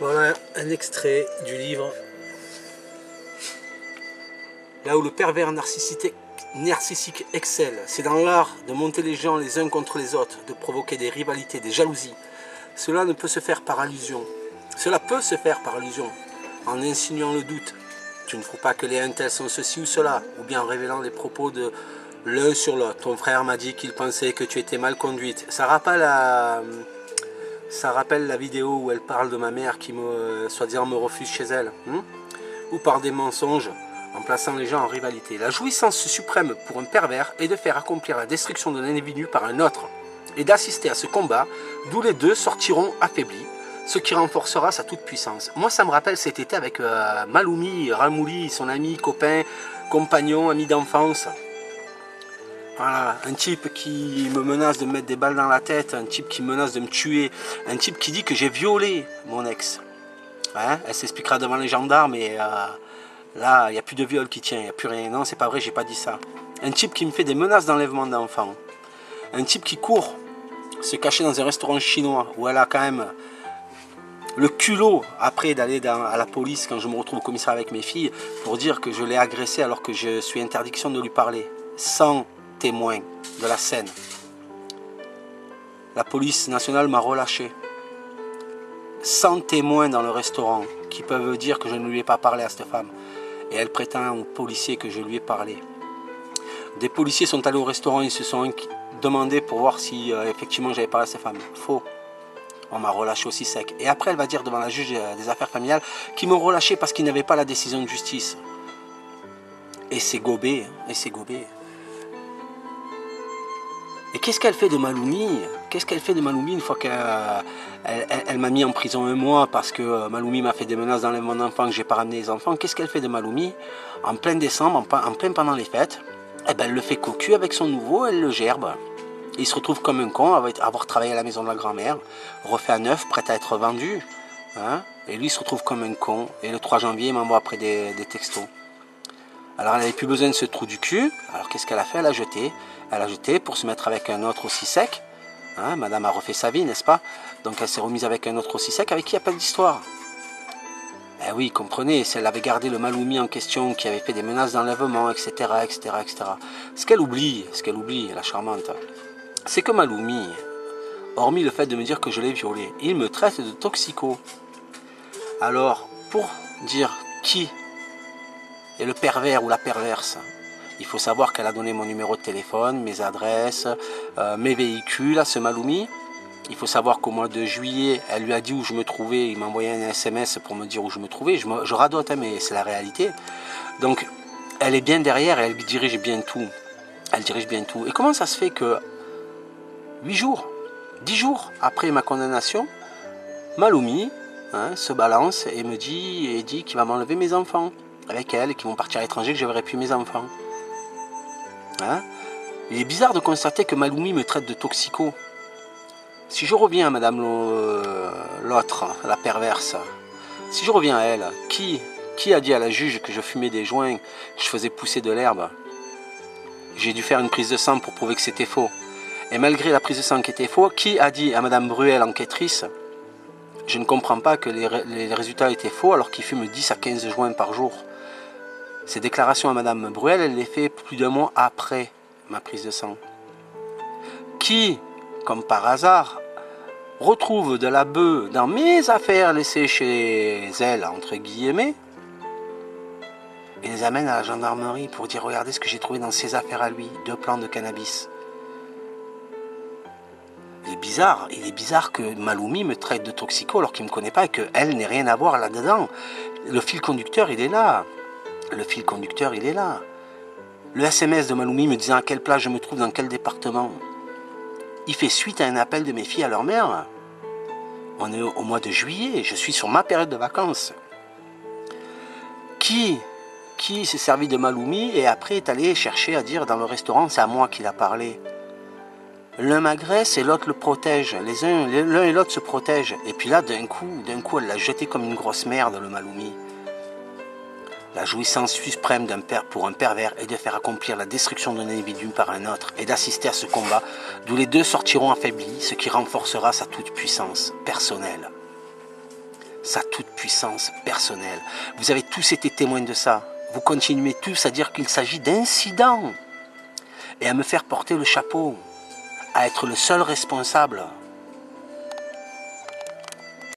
Voilà un extrait du livre Là où le pervers narcissique excelle. C'est dans l'art de monter les gens les uns contre les autres, de provoquer des rivalités, des jalousies. Cela ne peut se faire par allusion. Cela peut se faire par allusion, en insinuant le doute. Tu ne trouves pas que les intels sont ceci ou cela, ou bien en révélant les propos de l'un sur l'autre. Ton frère m'a dit qu'il pensait que tu étais mal conduite. Ça rappelle la vidéo où elle parle de ma mère qui soi-disant me refuse chez elle. Ou par des mensonges, en plaçant les gens en rivalité. La jouissance suprême pour un pervers est de faire accomplir la destruction d'un individu par un autre et d'assister à ce combat d'où les deux sortiront affaiblis, ce qui renforcera sa toute-puissance. Moi, ça me rappelle cet été avec Maloumi, Ramouli, son ami, copain, compagnon, ami d'enfance. Voilà, un type qui me menace de me mettre des balles dans la tête, un type qui menace de me tuer, un type qui dit que j'ai violé mon ex. Hein, elle s'expliquera devant les gendarmes et là, il n'y a plus de viol qui tient, il n'y a plus rien. Non, c'est pas vrai, j'ai pas dit ça. Un type qui me fait des menaces d'enlèvement d'enfants. Un type qui court se cacher dans un restaurant chinois où elle a quand même le culot après d'aller à la police quand je me retrouve au commissariat avec mes filles pour dire que je l'ai agressé alors que je suis interdiction de lui parler. Sans témoin de la scène. La police nationale m'a relâché. Sans témoins dans le restaurant qui peuvent dire que je ne lui ai pas parlé à cette femme. Et elle prétend aux policiers que je lui ai parlé. Des policiers sont allés au restaurant, ils se sont demandés pour voir si effectivement j'avais parlé à cette femme. Faux. On m'a relâché aussi sec. Et après elle va dire devant la juge des affaires familiales qu'ils m'ont relâché parce qu'ils n'avaient pas la décision de justice. Et c'est gobé. Et c'est gobé. Et qu'est-ce qu'elle fait de Maloumi? Qu'est-ce qu'elle fait de Maloumi une fois qu'elle m'a mis en prison 1 mois parce que Maloumi m'a fait des menaces d'enlèvement d'enfants, que j'ai pas ramené les enfants? Qu'est-ce qu'elle fait de Maloumi en plein décembre, en plein pendant les fêtes? Eh ben, elle le fait cocu avec son nouveau, elle le gerbe. Il se retrouve comme un con, avoir travaillé à la maison de la grand-mère, refait à neuf, prêt à être vendu. Hein, et lui, il se retrouve comme un con. Et le 3 janvier, il m'envoie après des textos. Alors, elle n'avait plus besoin de ce trou du cul. Alors, qu'est-ce qu'elle a fait? Elle a jeté. Elle a jeté pour se mettre avec un autre aussi sec. Hein, madame a refait sa vie, n'est-ce pas? Donc, elle s'est remise avec un autre aussi sec avec qui il n'y a pas d'histoire. Eh oui, comprenez, si elle avait gardé le Maloumi en question, qui avait fait des menaces d'enlèvement, etc., etc., etc. Ce qu'elle oublie, la charmante, c'est que Maloumi, hormis le fait de me dire que je l'ai violé, il me traite de toxico. Alors, pour dire qui est le pervers ou la perverse, il faut savoir qu'elle a donné mon numéro de téléphone, mes adresses, mes véhicules à ce Maloumi. Il faut savoir qu'au mois de juillet, elle lui a dit où je me trouvais. Il m'a envoyé un SMS pour me dire où je me trouvais. Je radote, hein, mais c'est la réalité. Donc, elle est bien derrière et elle dirige bien tout. Elle dirige bien tout. Et comment ça se fait que 8 jours, 10 jours après ma condamnation, Maloumi se balance et me dit qu'il va m'enlever mes enfants avec elle et qu'ils vont partir à l'étranger, que je ne verrai plus mes enfants. Hein? Il est bizarre de constater que Maloumi me traite de toxico. Si je reviens à madame l'autre, la perverse, si je reviens à elle, qui a dit à la juge que je fumais des joints, que je faisais pousser de l'herbe? J'ai dû faire une prise de sang pour prouver que c'était faux. Et malgré la prise de sang qui était faux, qui a dit à madame Bruel, enquêtrice, je ne comprends pas que les résultats étaient faux alors qu'il fume 10 à 15 joints par jour. Ces déclarations à madame Bruel, elle les fait plus d'1 mois après ma prise de sang. Qui, comme par hasard, retrouve de la bœuf dans mes affaires laissées chez elle, entre guillemets, et les amène à la gendarmerie pour dire regardez ce que j'ai trouvé dans ses affaires à lui, 2 plants de cannabis. Il est bizarre que Maloumi me traite de toxico alors qu'il ne me connaît pas et qu'elle n'ait rien à voir là-dedans. Le fil conducteur, il est là. Le fil conducteur, il est là. Le SMS de Maloumi me disant à quelle place je me trouve, dans quel département. Il fait suite à un appel de mes filles à leur mère. On est au mois de juillet, je suis sur ma période de vacances. Qui s'est servi de Maloumi et après est allé chercher à dire dans le restaurant, c'est à moi qu'il a parlé. L'un m'agresse et l'autre le protège. L'un et l'autre se protègent. Et puis là, d'un coup, elle l'a jeté comme une grosse merde, le Maloumi. La jouissance suprême pour un pervers est de faire accomplir la destruction d'un individu par un autre et d'assister à ce combat d'où les deux sortiront affaiblis, ce qui renforcera sa toute-puissance personnelle. sa toute-puissance personnelle. Vous avez tous été témoins de ça. Vous continuez tous à dire qu'il s'agit d'incidents et à me faire porter le chapeau, à être le seul responsable